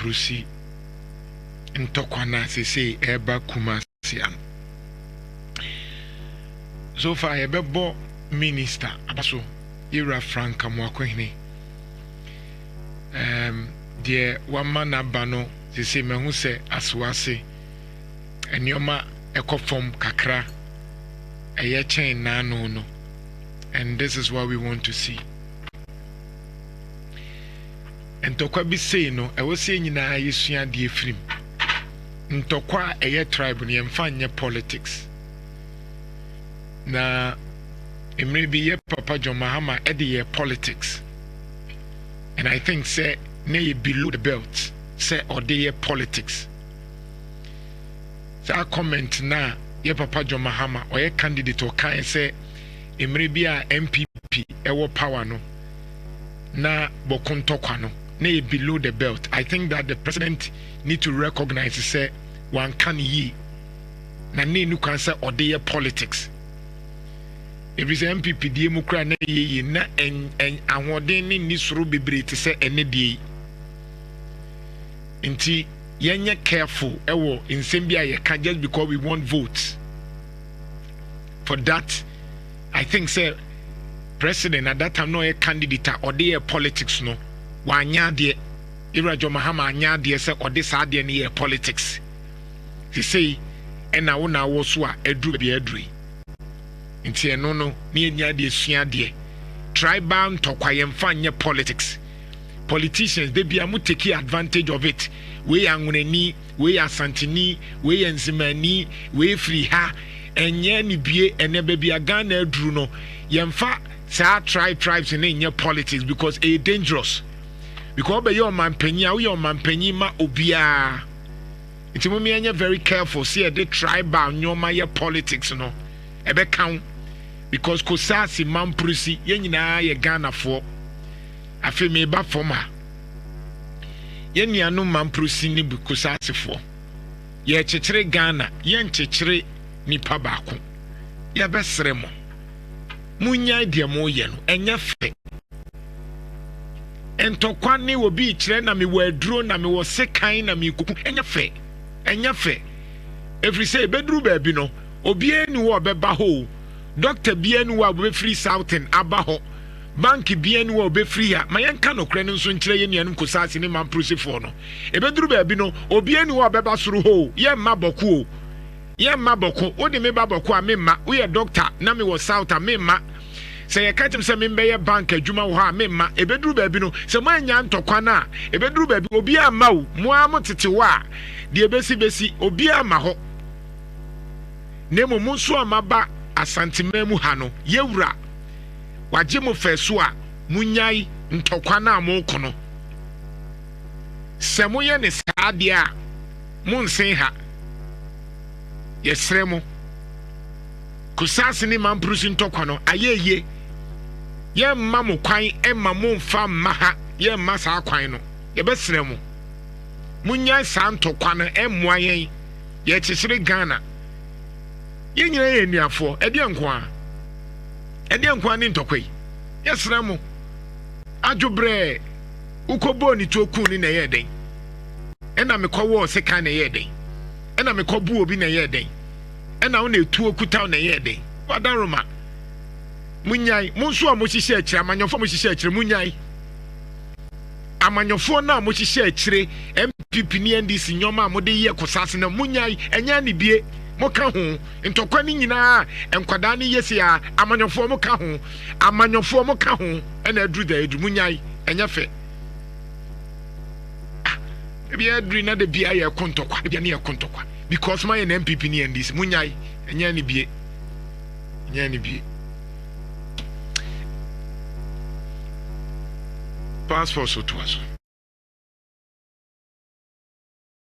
Mamprusi ntokwana sese eba Kumasian. So far ebebo minister abaso Nhyira Franka Mwakwehne de wamana bano sese mehu se aswase enioma ekofom kakra eye chen nano no, and this is what we want to see. Ntokwa bi sei no ewo sei nyina yesua de efrim ntokwa eye tribe ne yemfa nye politics na emre bi ye Papa John Mahama e de politics, and I think say na below the belt say or de politics. So I comment na ye Papa John Mahama or ye candidate or kan say emre bi a MPP ewo power no na bokontokwa no na below the belt. I think that the president need to recognize say one can ye na nu kan say or de politics. If it's MPP die mu kra na ye na en ahoden ni soro bebre te say ene die nti yenye careful ewo nsem bia ye can just because we want votes. For that I think say president at that time no a candidate or de politics no wanya de Nhyira Mahama anya de say or this ade ne politics. He say ena wo na wo so a edru bia edru nti eno no ne enya de sua de tribal ntokwa yemfa nye politics. Politicians they be amu take advantage of it. We anwunani, we asantini, we enzimani, we free ha enye ni bie ene be Ghana edru no yemfa sa tribes in nye politics because it dangerous. Because be your man penny, your man penny ma obia. It's me very careful. See the tribal nyoma ye politics no. Ebe count because kosasi Mamprusi ye nyina ye Ghana for. Afi me ba forma. Ye nuanu Mamprusi ni bu kosasi for. Ye chechire Ghana, ye nchechire nipa baako. Ye besre mo. Munya de mo ye no enya fe. Entokwa ne wo bi kire na me waduro na me wo sekan na me kuku enya fe. Enya fe. Every say bedru baabi no obi eni wo beba ho. Doctor bi eni wo be free southern aba ho. Bank bi eni wo be free ha. Ma yenka no kre nso nkire ye nuanum kosase ne Mamprusi for no. E bedru baabi no obi eni wo beba suru ho. Ye ma boku o. Ye ma boku o de me ba boku a me ma. Wo ye doctor na me wo south a me ma. Say you catch him say me be bank adwuma wo ha me ma ebeduru baabi no say mo anya ntokwa na ebeduru baabi obi ama wo mo amotete wa de ebesi obi ama ho nemo mo so amaba asantemam ha no yewura waje mo feso a munyai ntokwa na mo kono se mo ye ne saade a mo nsen ha yesre mo kusase ni Mamprusi ntokwa no ayeye ye mma mo kwan emma mo mfa mma ha ye mma sa kwan no ye besere mo munya sa ntokwa no emmoa yen ye kyekere Ghana ye nyina ye nuafo ede enko ni ntokwa yi ye sere mo adwobre ukobo ni toku ni na ye den ena mekọwo se kan na ye den ena mekọbu obi na ye den ena wo na etu okuta na ye den wadaroma munyai munso a mo hihye akire amanyofo mo hihye akire munyai amanyofo na mo hihye akire MPP ni NDC nyoma mo de ye kosase na munyai enya ni bie mo ka ho ntokwa ni nyina enkwada ni yesi a amanyofo mo ka ho ena adru da edu munyai enya fe ebi adru na de bia ye kontokwa bia na ye kontokwa because my MPP ni NDC munyai enya ni bie passport so to us.